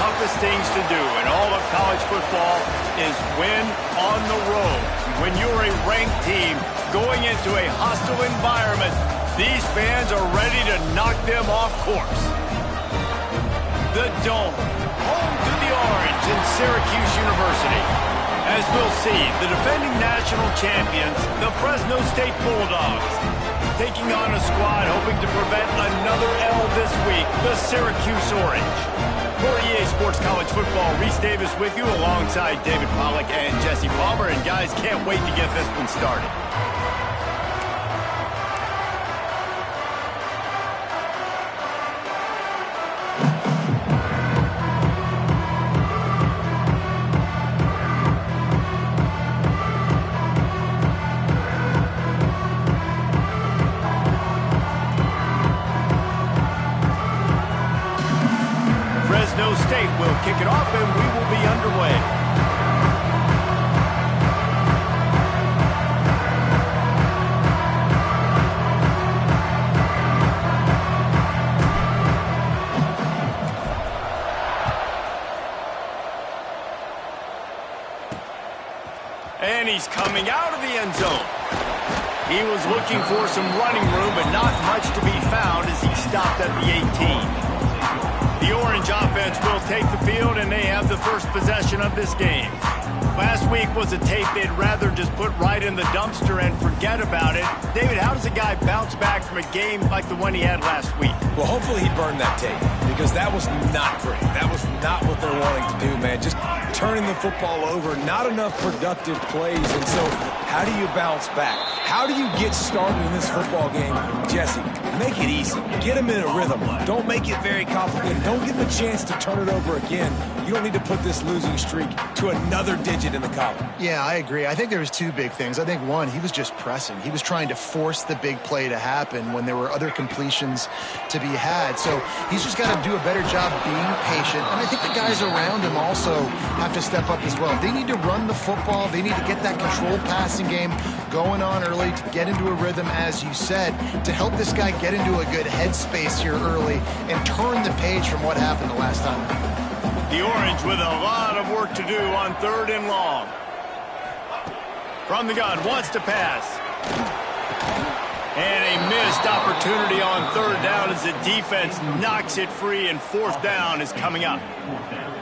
toughest things to do in all of college football is win on the road. When you're a ranked team going into a hostile environment, these fans are ready to knock them off course. The Dome, home to the Orange in Syracuse University. As we'll see, the defending national champions, the Fresno State Bulldogs, taking on a squad hoping to prevent another L this week, the Syracuse Orange. For EA Sports College Football, Reese Davis with you alongside David Pollack and Jesse Palmer. And guys, can't wait to get this one started. Fresno State will kick it off, and we will be underway. And he's coming out of the end zone. He was looking for some running room, but not much to be found as he stopped at the 18. The Orange offense will take the field, and they have the first possession of this game. Last week was a tape they'd rather just put right in the dumpster and forget about it. David, how does a guy bounce back from a game like the one he had last week? Well, hopefully he burned that tape, because that was not great. That was not what they're wanting to do, man. Just turning the football over, not enough productive plays. And so how do you bounce back? How do you get started in this football game? Jesse, make it easy. Get them in a rhythm. Don't make it very complicated. Don't give them a chance to turn it over again. You don't need to put this losing streak to another digit in the column. Yeah, I agree. I think there was two big things. I think, one, he was just pressing. He was trying to force the big play to happen when there were other completions to be had. So he's just got to do a better job being patient. And I think the guys around him also have to step up as well. They need to run the football. They need to get that controlled passing game going on early to get into a rhythm, as you said, to help this guy get into a good headspace here early and turn the page from what happened the last time. The Orange with a lot of work to do on 3rd and long. From the gun, wants to pass. And a missed opportunity on 3rd down as the defense knocks it free, and 4th down is coming up.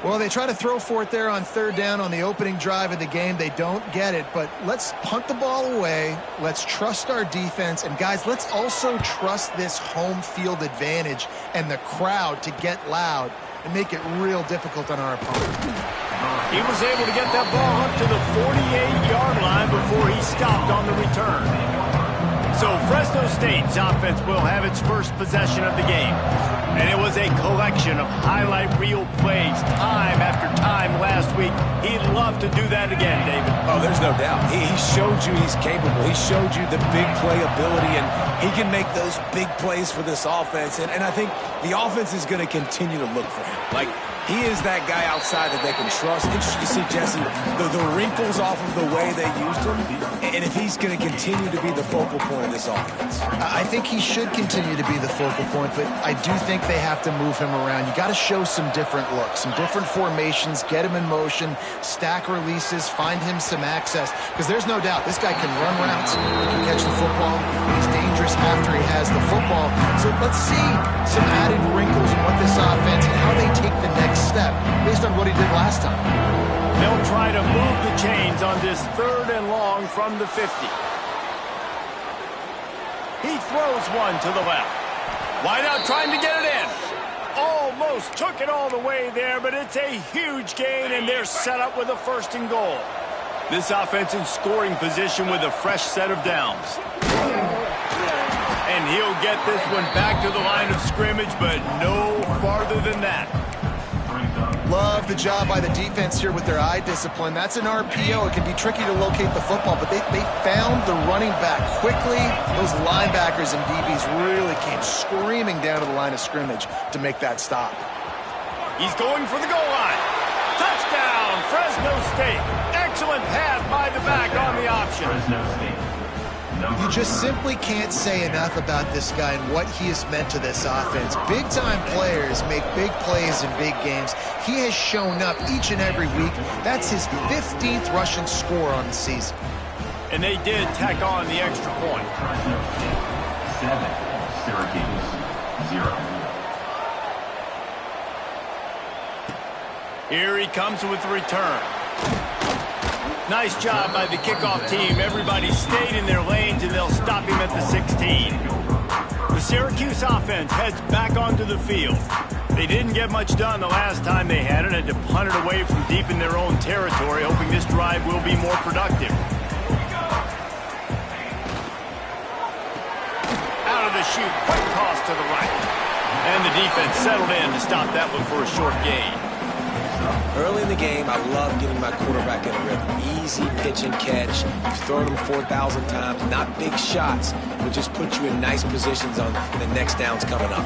Well, they try to throw for it there on 3rd down on the opening drive of the game. They don't get it, but let's punt the ball away. Let's trust our defense. And, guys, let's also trust this home field advantage and the crowd to get loud and make it real difficult on our opponent. He was able to get that ball up to the 48-yard line before he stopped on the return. So Fresno State's offense will have its first possession of the game. And it was a collection of highlight reel plays time after time last week. He'd love to do that again, David. Oh, there's no doubt. He showed you he's capable. He showed you the big play ability, and he can make those big plays for this offense. And I think the offense is going to continue to look for him. Like, he is that guy outside that they can trust. Interesting to see, Jesse, the wrinkles off of the way they used him, and if he's going to continue to be the focal point of this offense. I think he should continue to be the focal point, but I do think they have to move him around. You got to show some different looks, some different formations, get him in motion, stack releases, find him some access, because there's no doubt this guy can run routes, he can catch the football, he's dangerous after he has the football. So let's see some added wrinkles in what this offense and how they take the next step based on what he did last time. They'll try to move the chains on this 3rd and long from the 50. He throws one to the left. Wide out trying to get it in. Almost took it all the way there, but it's a huge gain, and they're set up with a 1st and goal. This offense in scoring position with a fresh set of downs. And he'll get this one back to the line of scrimmage, but no farther than that. Love the job by the defense here with their eye discipline. That's an RPO. It can be tricky to locate the football, but they found the running back quickly. Those linebackers and DBs really came screaming down to the line of scrimmage to make that stop. He's going for the goal line. Touchdown, Fresno State. Excellent pass by the back on the option. You just simply can't say enough about this guy and what he has meant to this offense. Big-time players make big plays in big games. He has shown up each and every week. That's his 15th rushing score on the season. And they did tack on the extra point. Fresno 7, Syracuse 0. Here he comes with the return. Nice job by the kickoff team. Everybody stayed in their lanes, and they'll stop him at the 16. The Syracuse offense heads back onto the field. They didn't get much done the last time they had it, and to punt it away from deep in their own territory, hoping this drive will be more productive. Out of the chute, quick toss to the right. And the defense settled in to stop that one for a short gain. Early in the game, I love getting my quarterback in a rhythm. Easy pitch and catch. You've thrown them 4,000 times. Not big shots, but just put you in nice positions on the next downs coming up.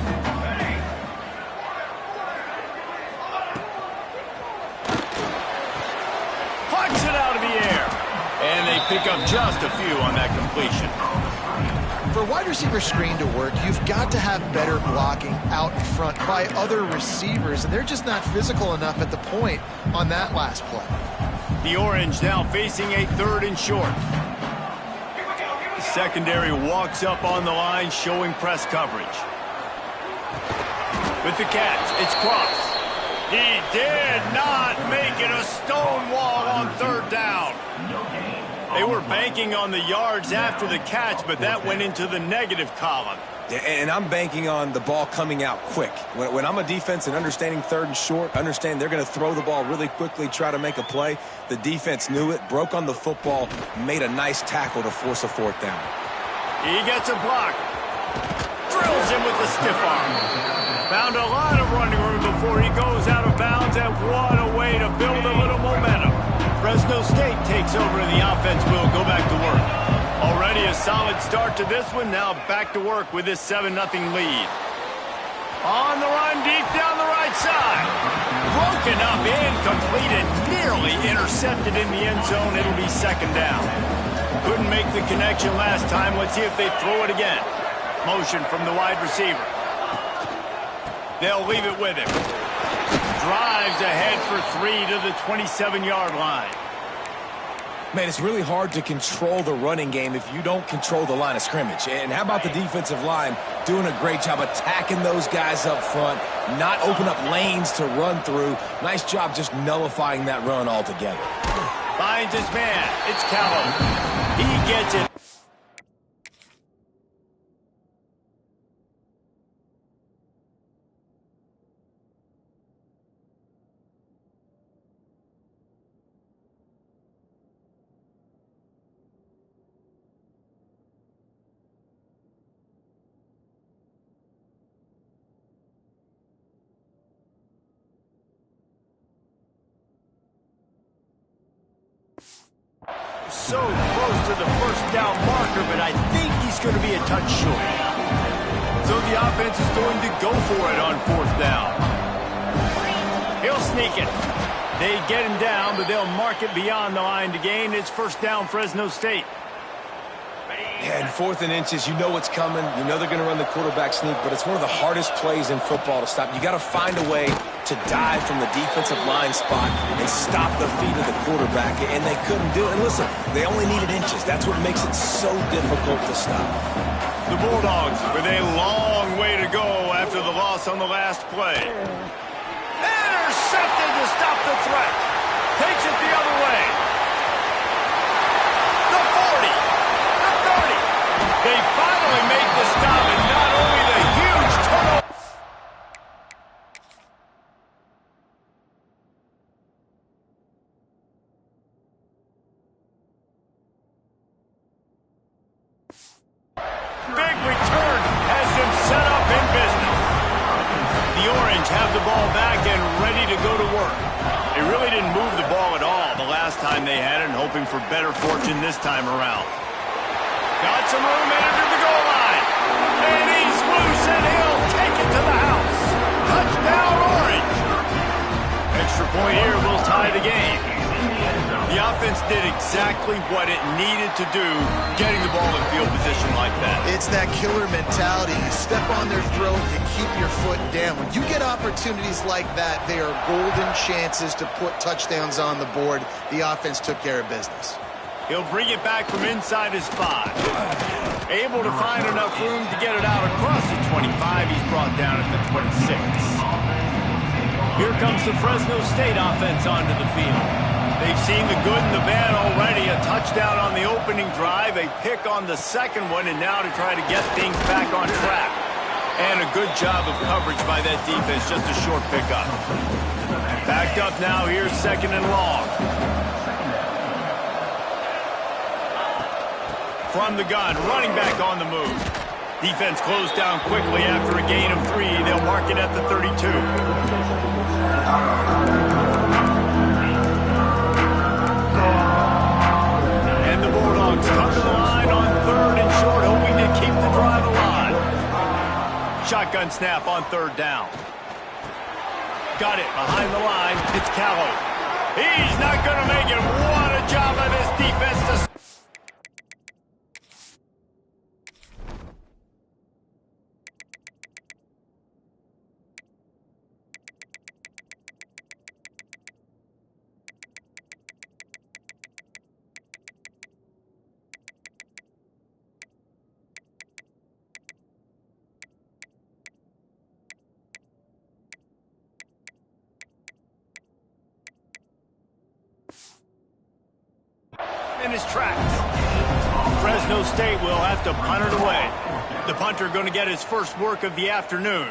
Plucks it out of the air. And they pick up just a few on that completion. For a wide receiver screen to work, you've got to have better blocking out in front by other receivers, and they're just not physical enough at the point on that last play. The Orange now facing a 3rd and short. The secondary walks up on the line, showing press coverage. With the catch, it's Cross. He did not make it a stone wall on 3rd down. They were banking on the yards after the catch, but that went into the negative column. Yeah, and I'm banking on the ball coming out quick. When I'm a defense and understanding 3rd and short, understand they're going to throw the ball really quickly, try to make a play. The defense knew it, broke on the football, made a nice tackle to force a 4th down. He gets a block. Drills him with the stiff arm. Found a lot of running room before he goes out of bounds, and what a way to build a little momentum. Fresno State takes over, and the offense will go back to work. Already a solid start to this one. Now back to work with this 7-0 lead. On the run, deep down the right side. Broken up, incomplete, and nearly intercepted in the end zone. It'll be 2nd down. Couldn't make the connection last time. Let's see if they throw it again. Motion from the wide receiver. They'll leave it with him. Drives ahead for 3 to the 27-yard line. Man, it's really hard to control the running game if you don't control the line of scrimmage. And how about the defensive line doing a great job attacking those guys up front, not open up lanes to run through. Nice job just nullifying that run altogether. Finds his man. It's Callum. He gets it. So close to the 1st down marker, but I think he's going to be a touch short. So the offense is going to go for it on 4th down. He'll sneak it. They get him down, but they'll mark it beyond the line to gain. It's 1st down, Fresno State. And 4th and inches, you know what's coming. You know they're going to run the quarterback sneak, but it's one of the hardest plays in football to stop. You got to find a way to dive from the defensive line spot and stop the feet of the quarterback, and they couldn't do it. And listen, they only needed inches. That's what makes it so difficult to stop. The Bulldogs with a long way to go after the loss on the last play. Intercepted to stop the threat. Takes it the other way. The 40. The 30. They finally make the stop, and not only the huge turnover. Big return has them set up in business. The Orange have the ball back and ready to go to work. They really didn't move the ball at all the last time they had it, and hoping for better fortune this time around. Got some room into the goal line. And he's loose, and he'll take it to the house. Touchdown, Orange. Extra point here will tie the game. The offense did exactly what it needed to do, getting the ball in field position like that. It's that killer mentality. You step on their throat, you keep your foot down. When you get opportunities like that, they are golden chances to put touchdowns on the board. The offense took care of business. He'll bring it back from inside his 5. Able to find enough room to get it out across the 25. He's brought down at the 26. Here comes the Fresno State offense onto the field. They've seen the good and the bad already. A touchdown on the opening drive, a pick on the second one, and now to try to get things back on track. And a good job of coverage by that defense, just a short pickup. Backed up now, here's 2nd and long. From the gun, running back on the move. Defense closed down quickly after a gain of 3. They'll mark it at the 32. And the Bulldogs come to the line on 3rd and short, hoping to keep the drive alive. Shotgun snap on 3rd down. Got it behind the line. It's Callow. He's not going to make it. What a job by this defense to... in his tracks. Fresno State will have to punt it away. The punter going to get his first work of the afternoon.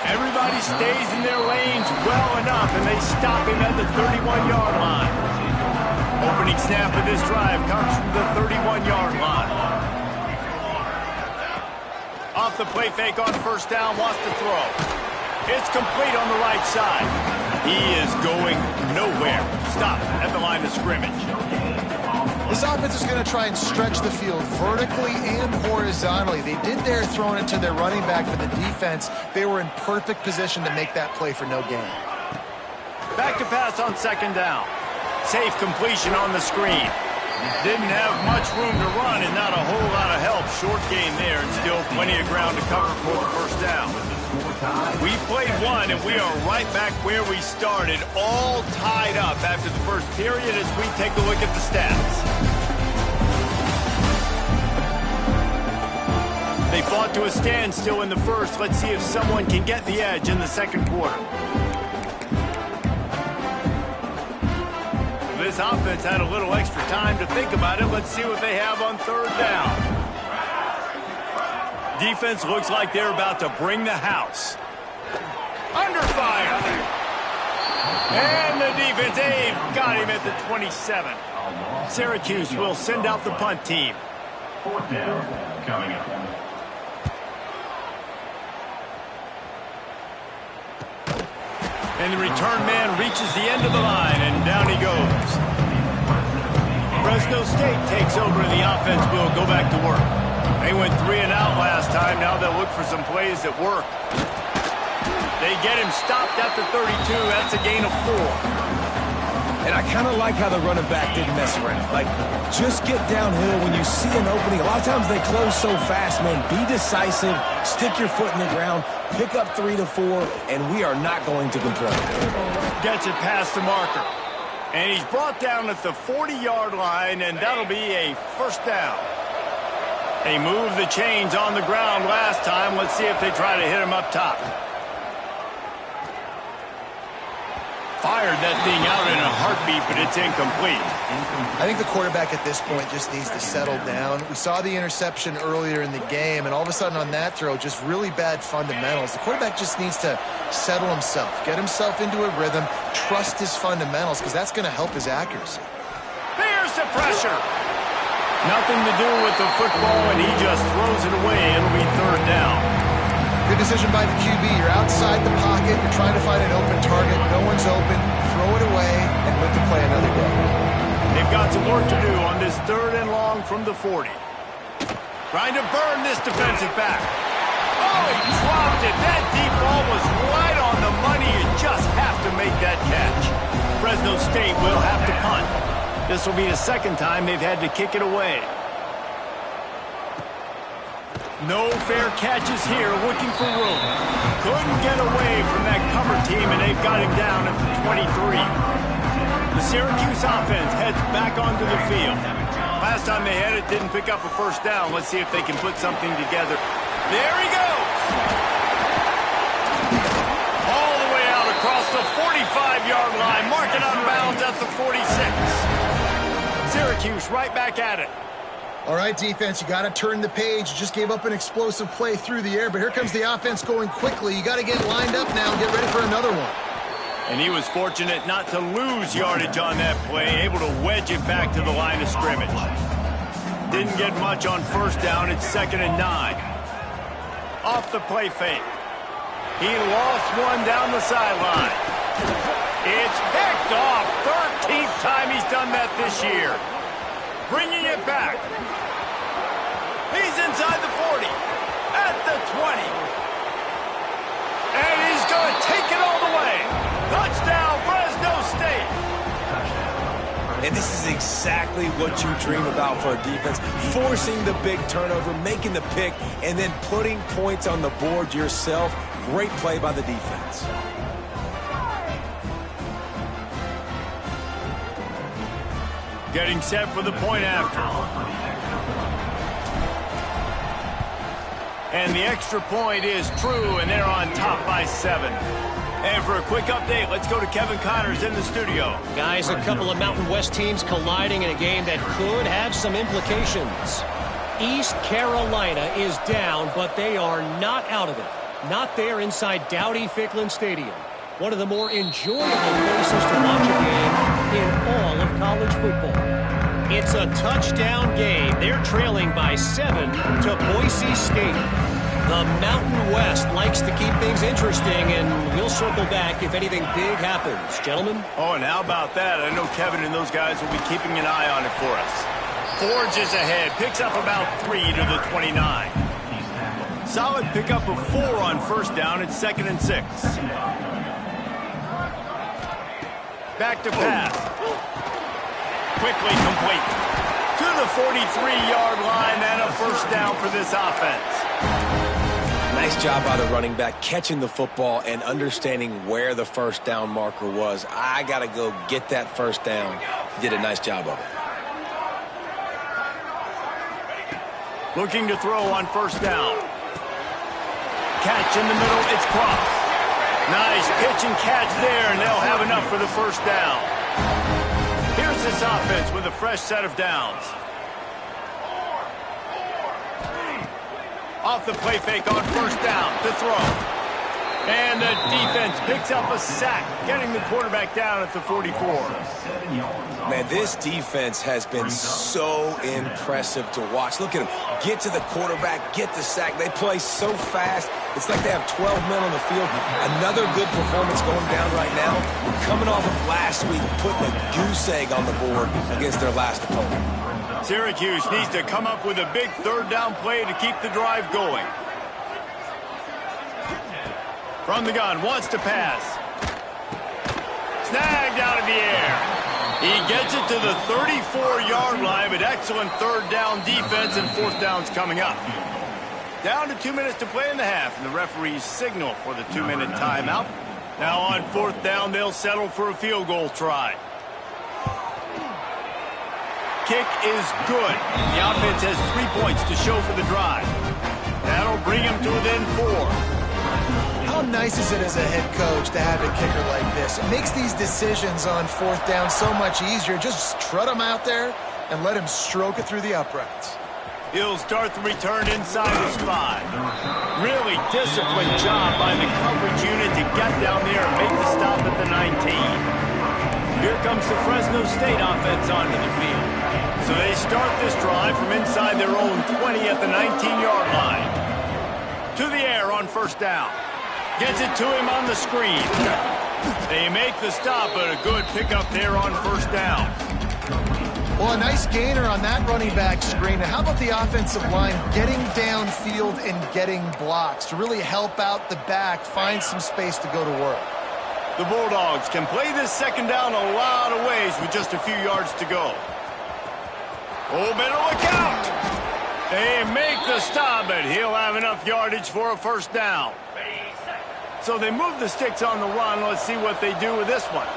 Everybody stays in their lanes well enough, and they stop him at the 31-yard line. Opening snap of this drive comes from the 31-yard line. Off the play fake on 1st down, wants to throw. It's complete on the right side. He is going nowhere. Stop at the line of scrimmage. This offense is going to try and stretch the field vertically and horizontally. They did their throwing it to their running back for the defense. They were in perfect position to make that play for no gain. Back to pass on 2nd down. Safe completion on the screen. Didn't have much room to run and not a whole lot of help. Short gain there and still plenty of ground to cover for the 1st down. We played 1 and we are right back where we started, all tied up after the first period as we take a look at the stats. They fought to a standstill in the first. Let's see if someone can get the edge in the 2nd quarter. This offense had a little extra time to think about it. Let's see what they have on 3rd down. Defense looks like they're about to bring the house. Under fire. And the defense, they've got him at the 27. Syracuse will send out the punt team. 4th down coming up. And the return man reaches the end of the line, and down he goes. Fresno State takes over, and the offense will go back to work. They went 3 and out last time. Now they'll look for some plays that work. They get him stopped at the 32. That's a gain of 4. And I kind of like how the running back didn't mess around. Like, just get downhill when you see an opening. A lot of times they close so fast, man. Be decisive, stick your foot in the ground, pick up 3 to 4, and we are not going to complain. Gets it past the marker. And he's brought down at the 40-yard line, and that'll be a 1st down. They moved the chains on the ground last time. Let's see if they try to hit him up top. Fired that thing out in a heartbeat, but it's incomplete. I think the quarterback at this point just needs to settle down. We saw the interception earlier in the game, and all of a sudden on that throw, just really bad fundamentals. The quarterback just needs to settle himself, get himself into a rhythm, trust his fundamentals, because that's going to help his accuracy. There's the pressure. Nothing to do with the football, and he just throws it away. It'll be 3rd down. Good decision by the QB. You're outside the pocket. You're trying to find an open target. No one's open. Throw it away and live to play another day. They've got some work to do on this 3rd and long from the 40. Trying to burn this defensive back. Oh, he dropped it. That deep ball was right on the money. You just have to make that catch. Fresno State will have to punt. This will be the second time they've had to kick it away. No fair catches here, looking for room. Couldn't get away from that cover team, and they've got him down at the 23. The Syracuse offense heads back onto the field. Last time they had it, didn't pick up a first down. Let's see if they can put something together. There he goes! All the way out across the 45-yard line, marking on bounds at the 46. Syracuse right back at it. All right, defense, you got to turn the page. You just gave up an explosive play through the air, but here comes the offense going quickly. You got to get lined up now and get ready for another one. And he was fortunate not to lose yardage on that play, able to wedge it back to the line of scrimmage. Didn't get much on first down. It's 2nd and 9. Off the play fake. He lost one down the sideline. It's picked off. 13th time he's done that this year. Bringing it back. He's inside the 40. At the 20. And he's going to take it all the way. Touchdown, Fresno State. And this is exactly what you dream about for a defense. Forcing the big turnover, making the pick, and then putting points on the board yourself. Great play by the defense. Getting set for the point after. And the extra point is true, and they're on top by 7. And for a quick update, let's go to Kevin Connors in the studio. Guys, a couple of Mountain West teams colliding in a game that could have some implications. East Carolina is down, but they are not out of it. Not there inside Dowdy-Ficklin Stadium. One of the more enjoyable places to watch a game in all of college football. It's a touchdown game. They're trailing by 7 to Boise State. The Mountain West likes to keep things interesting, and we'll circle back if anything big happens. Gentlemen? Oh, and how about that? I know Kevin and those guys will be keeping an eye on it for us. Forges ahead, picks up about 3 to the 29. Solid pickup of 4 on first down. It's 2nd and 6. Back to pass. Quickly complete. To the 43-yard line and a first down for this offense. Nice job by the running back, catching the football and understanding where the first down marker was. I got to go get that first down. He did a nice job of it. Looking to throw on first down. Catch in the middle, it's crossed. Nice pitch and catch there, and they'll have enough for the first down. Here's this offense with a fresh set of downs. Off the play fake on first down to throw. And the defense picks up a sack, getting the quarterback down at the 44. Man, this defense has been so impressive to watch. Look at them. Get to the quarterback, get the sack. They play so fast. It's like they have 12 men on the field. Another good performance going down right now. Coming off of last week, putting a goose egg on the board against their last opponent. Syracuse needs to come up with a big third down play to keep the drive going. From the gun, wants to pass. Snagged out of the air. He gets it to the 34-yard line, but excellent third down defense, and fourth down's coming up. Down to 2 minutes to play in the half, and the referees signal for the 2-minute timeout. Now on fourth down, they'll settle for a field goal try. Kick is good. The offense has 3 points to show for the drive. That'll bring him to within 4. How nice is it as a head coach to have a kicker like this? It makes these decisions on fourth down so much easier. Just trot him out there and let him stroke it through the uprights. He'll start the return inside his 5. Really disciplined job by the coverage unit to get down there and make the stop at the 19. Here comes the Fresno State offense onto the field. So they start this drive from inside their own 20 at the 19-yard line. To the air on first down. Gets it to him on the screen. They make the stop, but a good pickup there on first down. Well, a nice gainer on that running back screen. Now, how about the offensive line getting downfield and getting blocks to really help out the back, find some space to go to work? The Bulldogs can play this second down a lot of ways with just a few yards to go. Oh, better look out. They make the stop, but he'll have enough yardage for a first down. So they move the sticks on the run. Let's see what they do with this one.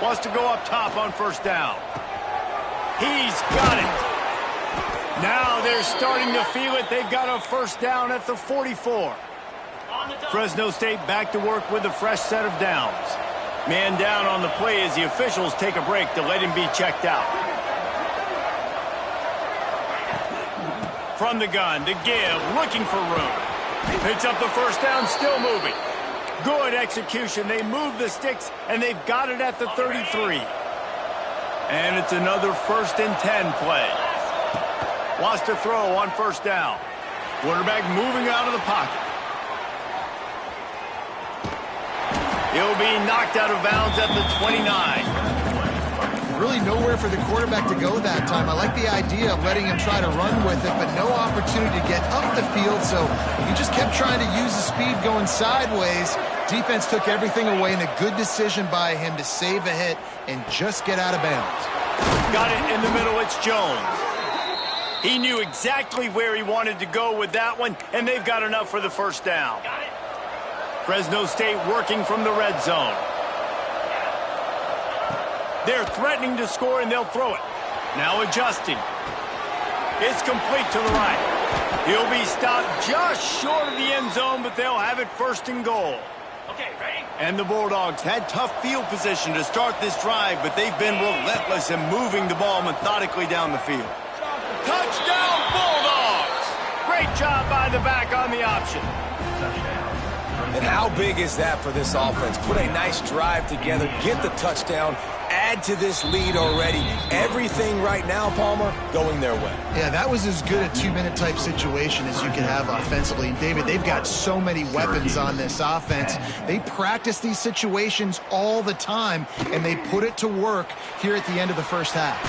Wants to go up top on first down. He's got it. Now they're starting to feel it. They've got a first down at the 44. Fresno State back to work with a fresh set of downs. Man down on the play as the officials take a break to let him be checked out. From the gun, to give, looking for room. Picks up the first down, still moving. Good execution. They move the sticks, and they've got it at the 33. And it's another 1st and 10 play. Wants to throw on first down. Quarterback moving out of the pocket. He'll be knocked out of bounds at the 29. Really nowhere for the quarterback to go that time. I like the idea of letting him try to run with it, but no opportunity to get up the field, so he just kept trying to use the speed going sideways. Defense took everything away, and a good decision by him to save a hit and just get out of bounds. Got it in the middle. It's Jones. He knew exactly where he wanted to go with that one, and they've got enough for the first down. Fresno State working from the red zone. They're threatening to score, and they'll throw it. Now adjusting. It's complete to the right. He'll be stopped just short of the end zone, but they'll have it 1st and goal. Okay, ready? And the Bulldogs had tough field position to start this drive, but they've been relentless in moving the ball methodically down the field. Touchdown, Bulldogs! Great job by the back on the option. And how big is that for this offense? Put a nice drive together, get the touchdown, add to this lead already. Everything right now, Palmer, going their way. Yeah, that was as good a 2-minute type situation as you could have offensively. And David, they've got so many weapons on this offense. They practice these situations all the time, and they put it to work here at the end of the first half.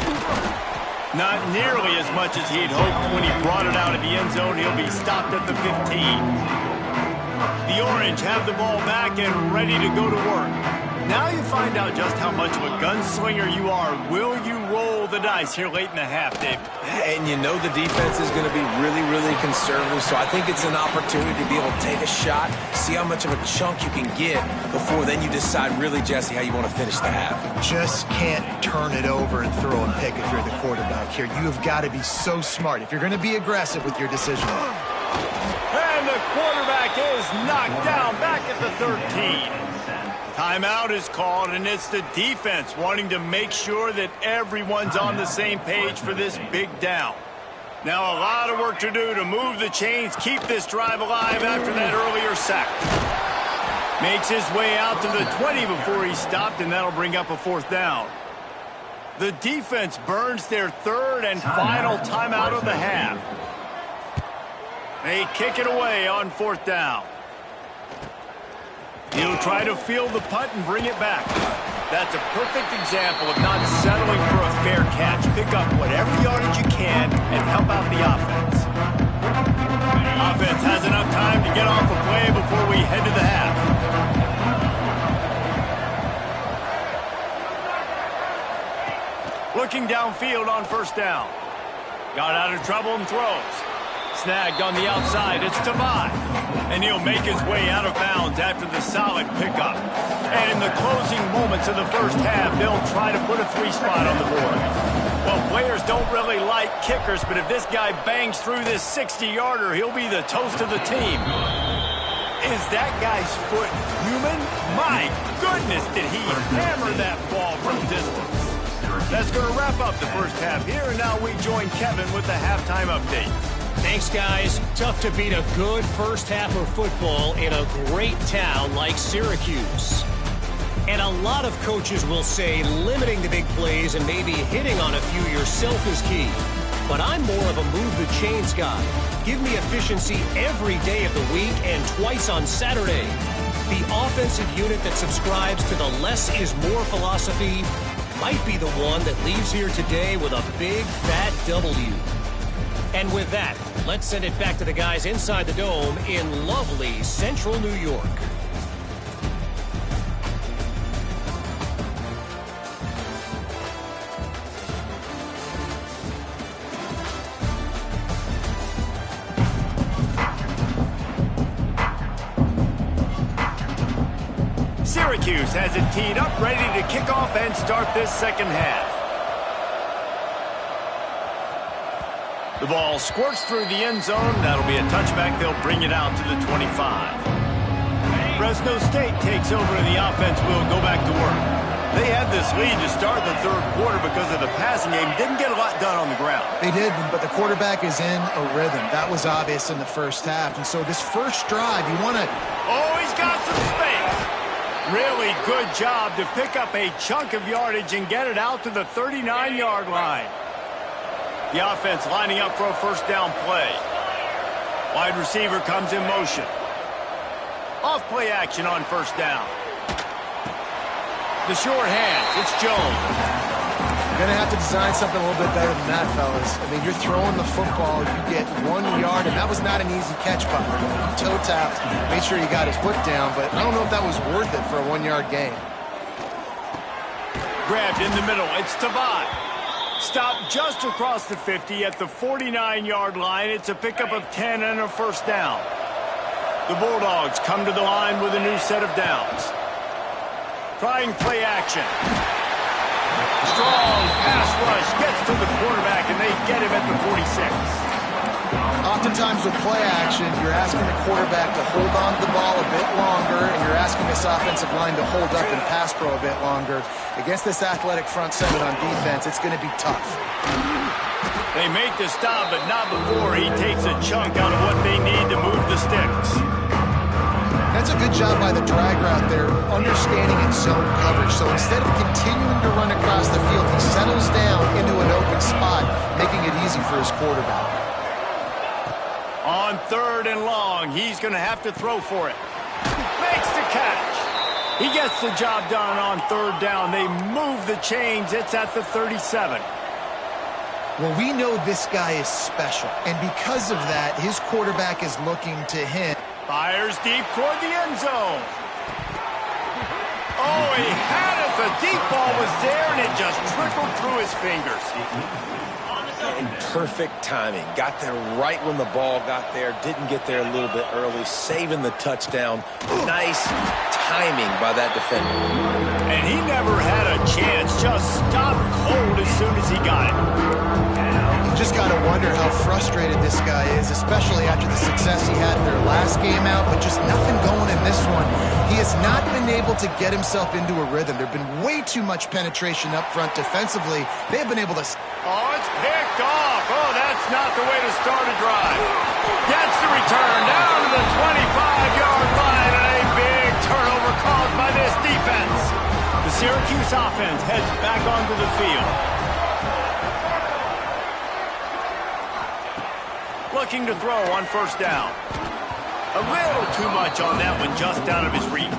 Not nearly as much as he'd hoped when he brought it out of the end zone. He'll be stopped at the 15. The Orange have the ball back and ready to go to work. Now you find out just how much of a gunslinger you are. Will you roll the dice here late in the half, David? And you know the defense is going to be really, really conservative, so I think it's an opportunity to be able to take a shot, see how much of a chunk you can get before then you decide really, Jesse, how you want to finish the half. Just can't turn it over and throw a pick if you're the quarterback here. You have got to be so smart if you're going to be aggressive with your decision. And the quarterback is knocked down back at the 13. Timeout is called, and it's the defense wanting to make sure that everyone's on the same page for this big down. Now a lot of work to do to move the chains, keep this drive alive after that earlier sack. Makes his way out to the 20 before he stopped, and that'll bring up a 4th down. The defense burns their 3rd and final timeout of the half. They kick it away on 4th down. He'll try to field the punt and bring it back. That's a perfect example of not settling for a fair catch. Pick up whatever yardage you can and help out the offense. Offense has enough time to get off a play before we head to the half. Looking downfield on first down. Got out of trouble and throws. Snagged on the outside. It's Tavai. And he'll make his way out of bounds after the solid pickup. And in the closing moments of the first half, they'll try to put a 3-spot on the board. Well, players don't really like kickers, but if this guy bangs through this 60-yarder, he'll be the toast of the team. Is that guy's foot human? My goodness, did he hammer that ball from distance. That's going to wrap up the first half here, and now we join Kevin with the halftime update. Thanks, guys. Tough to beat a good first half of football in a great town like Syracuse. And a lot of coaches will say limiting the big plays and maybe hitting on a few yourself is key. But I'm more of a move the chains guy. Give me efficiency every day of the week and twice on Saturday. The offensive unit that subscribes to the less is more philosophy might be the one that leaves here today with a big fat W. And with that, let's send it back to the guys inside the dome in lovely central New York. Syracuse has it teed up, ready to kick off and start this second half. The ball squirts through the end zone. That'll be a touchback. They'll bring it out to the 25. Fresno State takes over and the offense will go back to work. They had this lead to start the third quarter because of the passing game. Didn't get a lot done on the ground. They did, but the quarterback is in a rhythm. That was obvious in the first half. And so this first drive, you want to... Oh, he's got some space. Really good job to pick up a chunk of yardage and get it out to the 39-yard line. The offense lining up for a first down play. Wide receiver comes in motion. Off play action on first down. The short hands, it's Jones. You're going to have to design something a little bit better than that, fellas. I mean, you're throwing the football, you get 1 yard, and that was not an easy catch by him. He toe tapped, made sure he got his foot down, but I don't know if that was worth it for a 1 yard gain. Grabbed in the middle, it's Tavad. Stopped just across the 50 at the 49-yard line. It's a pickup of 10 and a first down. The Bulldogs come to the line with a new set of downs. Trying play action. Strong pass rush gets to the quarterback, and they get him at the 46. Oftentimes with play action, you're asking the quarterback to hold on to the ball a bit longer, and you're asking this offensive line to hold up and pass pro a bit longer. Against this athletic front seven on defense, it's going to be tough. They make the stop, but not before he takes a chunk out of what they need to move the sticks. That's a good job by the drag route there, understanding its zone coverage. So instead of continuing to run across the field, he settles down into an open spot, making it easy for his quarterback. On third and long, he's going to have to throw for it. Makes the catch. He gets the job done on third down. They move the chains. It's at the 37. Well, we know this guy is special, and because of that, his quarterback is looking to him. Fires deep toward the end zone. Oh, he had it. The deep ball was there, and it just trickled through his fingers. And perfect timing. Got there right when the ball got there. Didn't get there a little bit early. Saving the touchdown. Nice timing by that defender. And he never had a chance. Just stopped cold as soon as he got it. You just got to wonder how frustrated this guy is, especially after the success he had in their last game out, but just nothing going in this one. He has not been able to get himself into a rhythm. There have been way too much penetration up front defensively. They have been able to... Oh, it's picked off. Oh, that's not the way to start a drive. Gets the return down to the 25-yard line, and a big turnover caused by this defense. The Syracuse offense heads back onto the field. Looking to throw on first down. A little too much on that one, just out of his reach.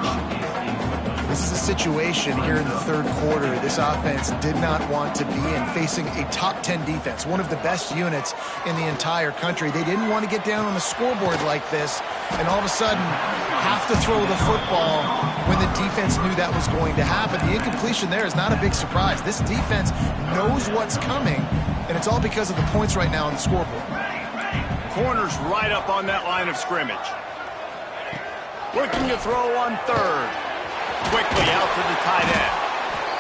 This is a situation here in the third quarter this offense did not want to be in, facing a top 10 defense, one of the best units in the entire country. They didn't want to get down on the scoreboard like this and all of a sudden have to throw the football when the defense knew that was going to happen. The incompletion there is not a big surprise. This defense knows what's coming, and it's all because of the points right now on the scoreboard. Corners right up on that line of scrimmage. Looking to throw on third. Quickly out to the tight end.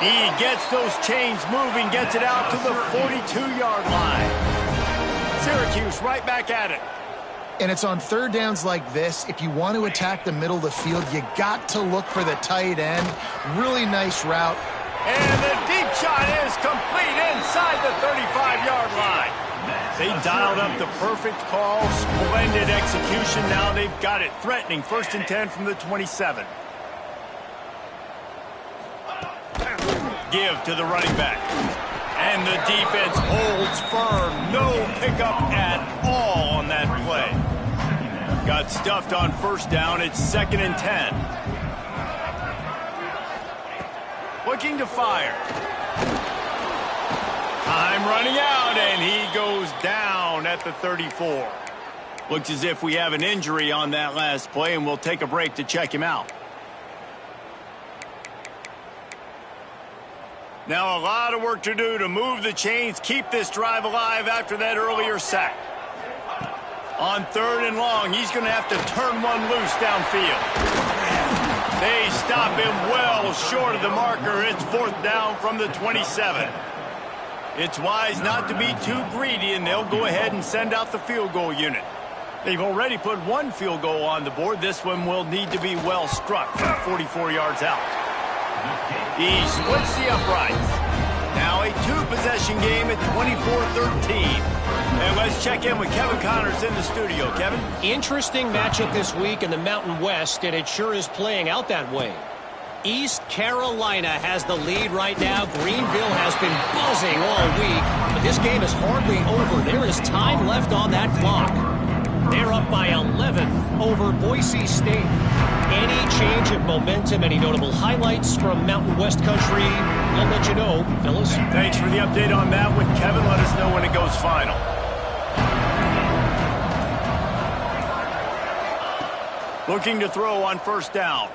He gets those chains moving, gets it out to the 42-yard line. Syracuse right back at it. And it's on third downs like this. If you want to attack the middle of the field, you got to look for the tight end. Really nice route. And the deep shot is complete inside the 35-yard line. They dialed up the perfect call. Splendid execution. Now they've got it. Threatening 1st and 10 from the 27. Give to the running back. And the defense holds firm. No pickup at all on that play. Got stuffed on first down. It's 2nd and 10. Looking to fire. Time running out, and he goes down at the 34. Looks as if we have an injury on that last play, and we'll take a break to check him out. Now a lot of work to do to move the chains, keep this drive alive after that earlier sack. On third and long, he's going to have to turn one loose downfield. They stop him well short of the marker. It's 4th down from the 27. It's wise not to be too greedy, and they'll go ahead and send out the field goal unit. They've already put 1 field goal on the board. This one will need to be well struck from 44 yards out. He splits the uprights. Now a 2-possession game at 24-13. And let's check in with Kevin Connors in the studio. Kevin? Interesting matchup this week in the Mountain West, and it sure is playing out that way. East Carolina has the lead right now. Greenville has been buzzing all week, but this game is hardly over. There is time left on that clock. They're up by 11 over Boise State. Any change of momentum, any notable highlights from Mountain West country? I'll let you know, fellas. Thanks for the update on that one, Kevin. Let us know when it goes final. Looking to throw on 1st down.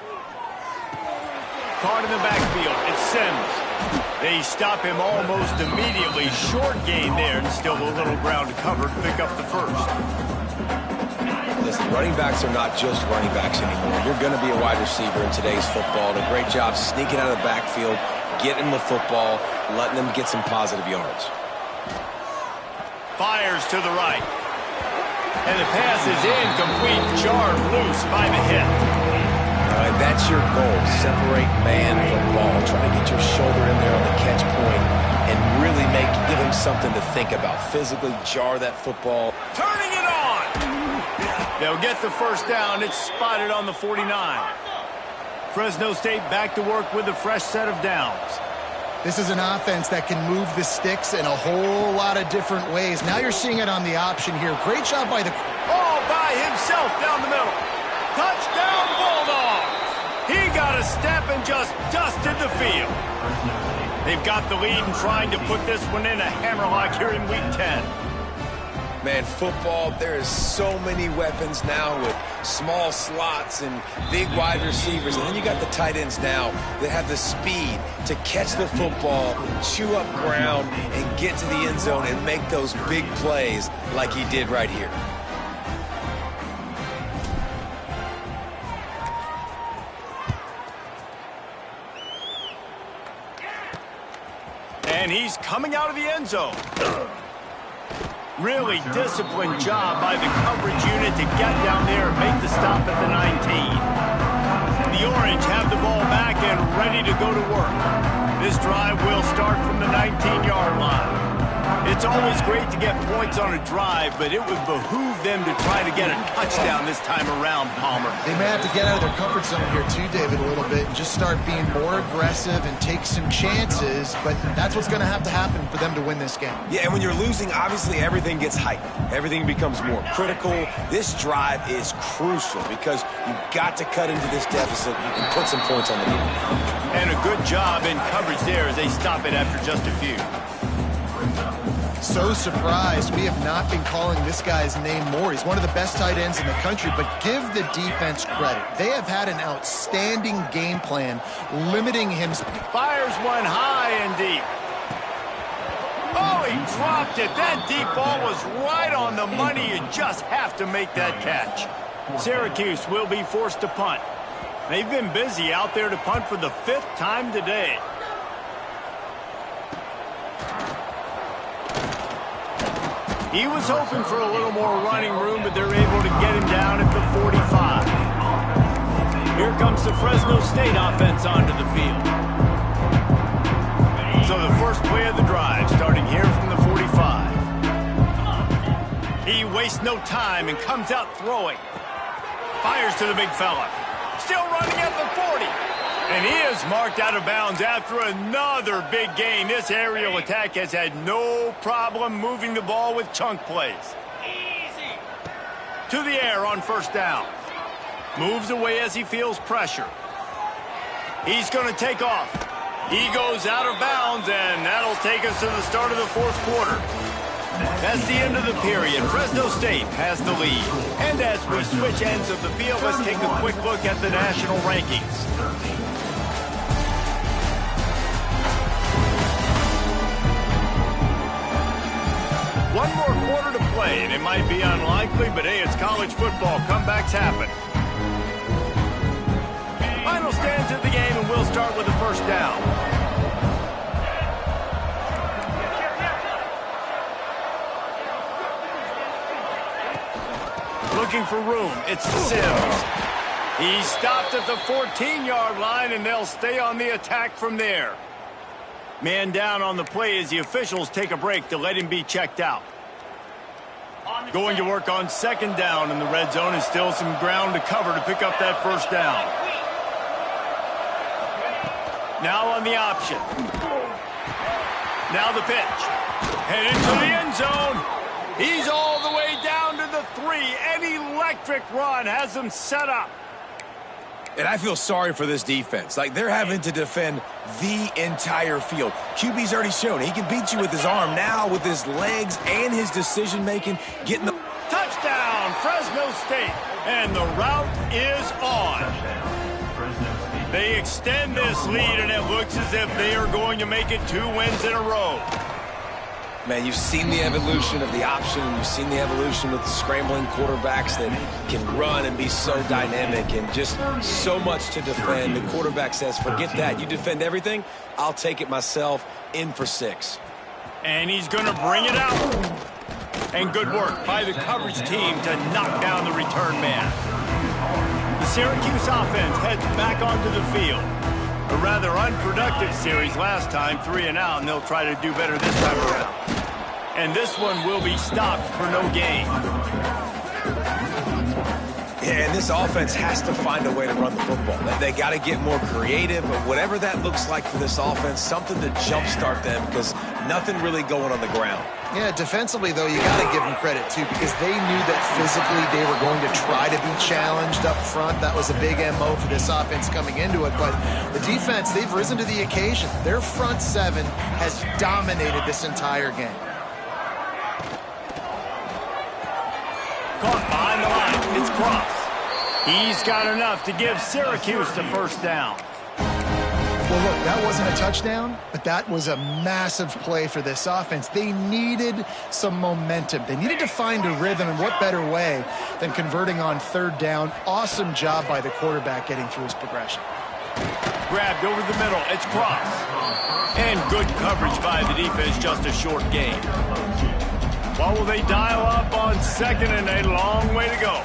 Caught in the backfield. It's Sims. They stop him almost immediately. Short gain there, and still a little ground to cover to pick up the 1st. Listen, running backs are not just running backs anymore. You're going to be a wide receiver in today's football. And a great job sneaking out of the backfield, getting the football, letting them get some positive yards. Fires to the right. And the pass is incomplete, jarred loose by the hip. All right, that's your goal. Separate man from ball. Try to get your shoulder in there on the catch point and really give him something to think about. Physically jar that football. Turning it on! They'll get the 1st down. It's spotted on the 49. Fresno State back to work with a fresh set of downs. This is an offense that can move the sticks in a whole lot of different ways. Now you're seeing it on the option here. Great job by the... All by himself down the middle. Touchdown, Bulldogs! He got a step and just dusted the field. They've got the lead and trying to put this one in a hammerlock here in Week 10. Man, football, there is so many weapons now with small slots and big wide receivers. And then you got the tight ends now that have the speed to catch the football, chew up ground, and get to the end zone and make those big plays like he did right here. And he's coming out of the end zone. Really disciplined job by the coverage unit to get down there and make the stop at the 19. The Orange have the ball back and ready to go to work. This drive will start from the 19-yard line. It's always great to get points on a drive, but it would behoove them to try to get a touchdown this time around, Palmer. They may have to get out of their comfort zone here too, David, a little bit and just start being more aggressive and take some chances, but that's what's going to have to happen for them to win this game. Yeah, and when you're losing, obviously everything gets heightened. Everything becomes more critical. This drive is crucial because you've got to cut into this deficit and put some points on the board. And a good job in coverage there as they stop it after just a few. So surprised we have not been calling this guy's name more. He's one of the best tight ends in the country, but give the defense credit. They have had an outstanding game plan, limiting him. Fires one high and deep. Oh, he dropped it. That deep ball was right on the money. You just have to make that catch. Syracuse will be forced to punt. They've been busy out there to punt for the 5th time today. He was hoping for a little more running room, but they're able to get him down at the 45. Here comes the Fresno State offense onto the field. So the first play of the drive, starting here from the 45. He wastes no time and comes out throwing. Fires to the big fella. Still running at the 40. And he is marked out of bounds after another big gain. This aerial attack has had no problem moving the ball with chunk plays. Easy. To the air on 1st down. Moves away as he feels pressure. He's going to take off. He goes out of bounds, and that'll take us to the start of the 4th quarter. That's the end of the period. Fresno State has the lead. And as we switch ends of the field, let's take a quick look at the national rankings. One more quarter to play, and it might be unlikely, but hey, it's college football. Comebacks happen. Final still stands at the game, and we'll start with the first down. Looking for room. It's Sims. He stopped at the 14-yard line, and they'll stay on the attack from there. Man down on the play as the officials take a break to let him be checked out. Going to work on second down in the red zone, and still some ground to cover to pick up that first down. Now on the option. Now the pitch. Headed to the end zone. He's all the way down to the 3. An electric run has them set up. And I feel sorry for this defense. Like, they're having to defend the entire field. QB's already shown he can beat you with his arm. Now with his legs and his decision-making, getting the... Touchdown, Fresno State. And the route is on. They extend this lead, and it looks as if they are going to make it 2 wins in a row. Man, you've seen the evolution of the option, and you've seen the evolution with the scrambling quarterbacks that can run and be so dynamic and just so much to defend. The quarterback says, forget that. You defend everything, I'll take it myself. In for 6. And he's going to bring it out. And good work by the coverage team to knock down the return man. The Syracuse offense heads back onto the field. A rather unproductive series last time, 3 and out, and they'll try to do better this time around. And this one will be stopped for no gain. Yeah, and this offense has to find a way to run the football. They got to get more creative, but whatever that looks like for this offense, something to jumpstart them, because nothing really going on the ground. Yeah, defensively, though, you got to give them credit, too, because they knew that physically they were going to try to be challenged up front. That was a big MO for this offense coming into it. But the defense, they've risen to the occasion. Their front 7 has dominated this entire game. Caught behind the line. It's Cross. He's got enough to give Syracuse the first down. Well, look, that wasn't a touchdown, but that was a massive play for this offense. They needed some momentum. They needed to find a rhythm, and what better way than converting on third down. Awesome job by the quarterback getting through his progression. Grabbed over the middle. It's Cross. And good coverage by the defense, just a short gain. What will they dial up on second, and a long way to go?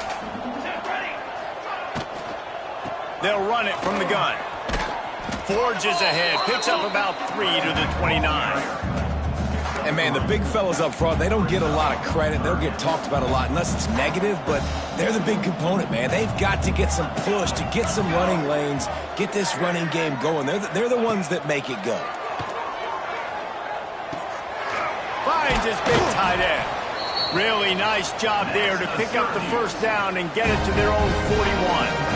They'll run it from the gun. Forges ahead, picks up about 3 to the 29. And, man, the big fellas up front, they don't get a lot of credit. They'll get talked about a lot unless it's negative, but they're the big component, man. They've got to get some push, to get some running lanes, get this running game going. They're the ones that make it go. Finds his big tight end. Really nice job there to pick up the first down and get it to their own 41.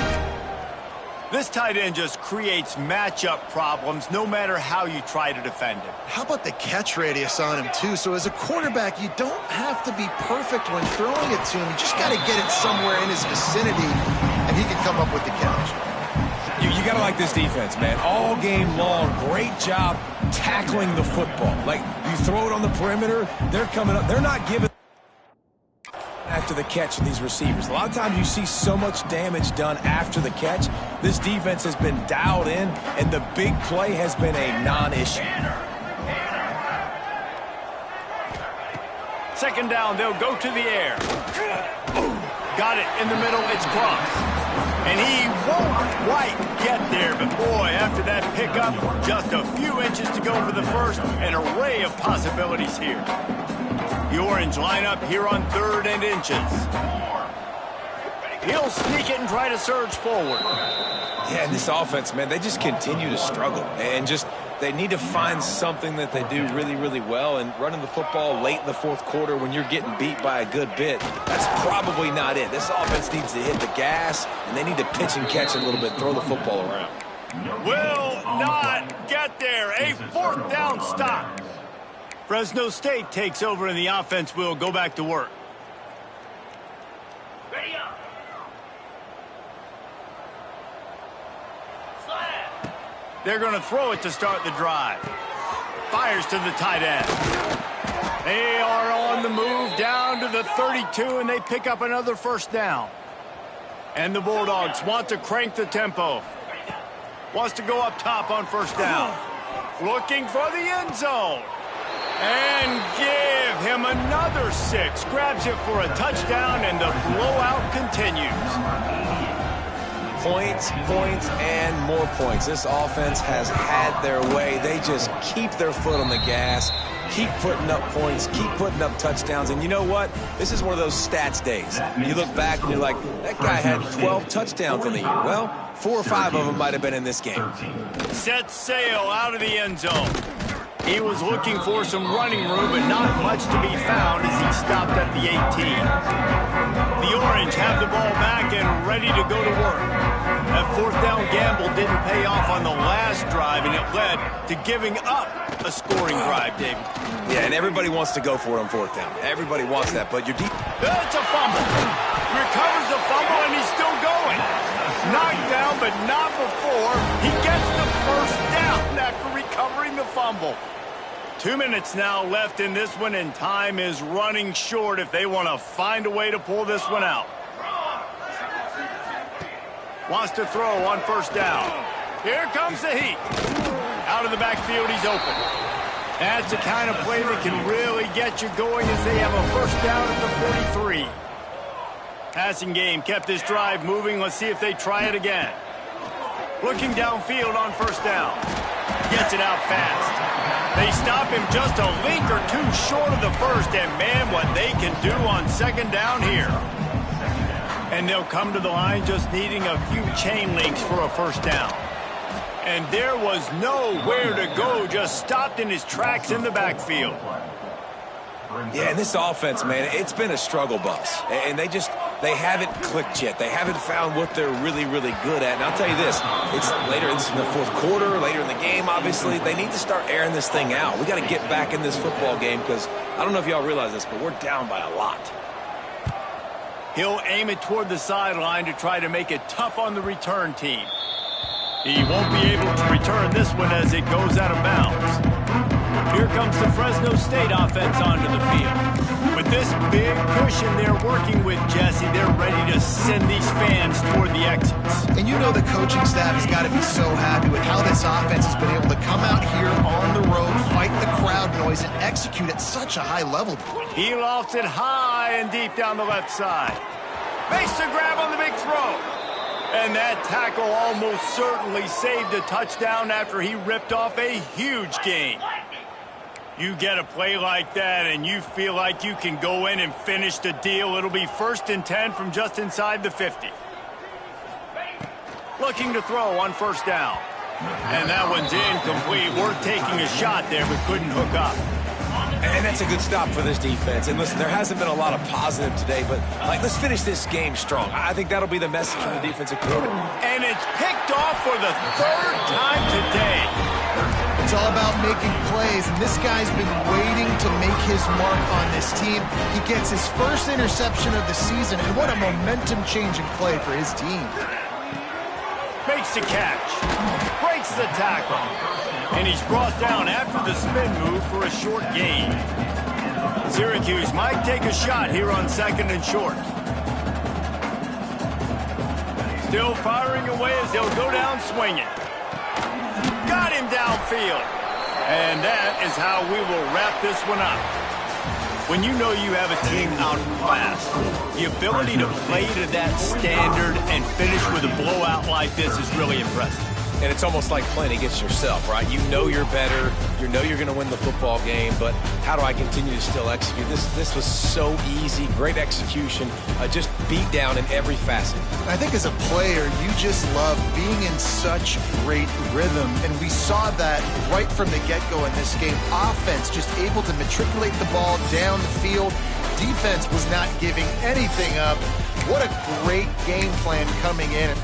This tight end just creates matchup problems no matter how you try to defend him. How about the catch radius on him, too? So as a quarterback, you don't have to be perfect when throwing it to him. You just got to get it somewhere in his vicinity, and he can come up with the catch. You got to like this defense, man. All game long, great job tackling the football. Like, you throw it on the perimeter, they're coming up. They're not giving after the catch of these receivers. A lot of times you see so much damage done after the catch. This defense has been dialed in, and the big play has been a non-issue. Second down, they'll go to the air. Got it in the middle, it's Cross. And he won't quite get there, but boy, after that pickup, just a few inches to go for the first. An array of possibilities here. The Orange line up here on 3rd and inches. He'll sneak it and try to surge forward. Yeah, and this offense, man, they just continue to struggle. And just, they need to find something that they do really, really well. And running the football late in the 4th quarter when you're getting beat by a good bit, that's probably not it. This offense needs to hit the gas, and they need to pitch and catch a little bit, throw the football around. Will not get there. A 4th down stop. Fresno State takes over, and the offense will go back to work. Ready up. They're going to throw it to start the drive. Fires to the tight end. They are on the move down to the 32, and they pick up another first down. And the Bulldogs want to crank the tempo. Wants to go up top on first down. Looking for the end zone. And give him another 6. Grabs it for a touchdown, and the blowout continues. Points, points, and more points. This offense has had their way. They just keep their foot on the gas, keep putting up points, keep putting up touchdowns. And you know what? This is one of those stats days. You look back and you're like, that guy had 12 touchdowns in the year. Well, 4 or 5 of them might have been in this game. Set sail out of the end zone. He was looking for some running room, but not much to be found as he stopped at the 18. The Orange have the ball back and ready to go to work. That fourth down gamble didn't pay off on the last drive, and it led to giving up a scoring drive, David. Yeah, and everybody wants to go for it on fourth down. Everybody wants that, but you're deep. It's a fumble. Recovers the fumble, and he's still going. Knocked down, but not before he gets the first down after recovering the fumble. 2 minutes now left in this one, and time is running short if they want to find a way to pull this one out. Wants to throw on first down. Here comes the heat. Out of the backfield, he's open. That's the kind of play that can really get you going as they have a first down at the 43. Passing game kept this drive moving. Let's see if they try it again. Looking downfield on first down. Gets it out fast. They stop him just a link or two short of the first, and man, what they can do on second down here. And they'll come to the line just needing a few chain links for a first down. And there was nowhere to go, just stopped in his tracks in the backfield. Yeah, and this offense, man, it's been a struggle bus. And they haven't clicked yet. They haven't found what they're really, really good at. And I'll tell you this, it's later in the fourth quarter, later in the game, obviously. They need to start airing this thing out. We got to get back in this football game because I don't know if y'all realize this, but we're down by a lot. He'll aim it toward the sideline to try to make it tough on the return team. He won't be able to return this one as it goes out of bounds. Here comes the Fresno State offense onto the field. With this big cushion they're working with, Jesse, they're ready to send these fans toward the exits. And you know the coaching staff has got to be so happy with how this offense has been able to come out here on the road, fight the crowd noise, and execute at such a high level. He lofts it high and deep down the left side. Makes the grab on the big throw. And that tackle almost certainly saved a touchdown after he ripped off a huge gain. You get a play like that and you feel like you can go in and finish the deal. It'll be 1st and 10 from just inside the 50. Looking to throw on first down. And that one's incomplete. Worth taking a shot there, but couldn't hook up. And that's a good stop for this defense. And listen, there hasn't been a lot of positive today, but let's finish this game strong. I think that'll be the message from the defensive coordinator. And it's picked off for the 3rd time today. It's all about making plays, and this guy's been waiting to make his mark on this team. He gets his first interception of the season, and what a momentum-changing play for his team. Makes the catch. Breaks the tackle. And he's brought down after the spin move for a short gain. Syracuse might take a shot here on 2nd and short. Still firing away as they'll go down swinging. Got him downfield. And that is how we will wrap this one up. When you know you have a team outclassed, the ability to play to that standard and finish with a blowout like this is really impressive. And it's almost like playing against yourself, right? You know you're better. You know you're going to win the football game, but how do I continue to still execute? This was so easy. Great execution. Just beat down in every facet. I think as a player, you just love being in such great rhythm, and we saw that right from the get-go in this game. Offense just able to matriculate the ball down the field. Defense was not giving anything up. What a great game plan coming in.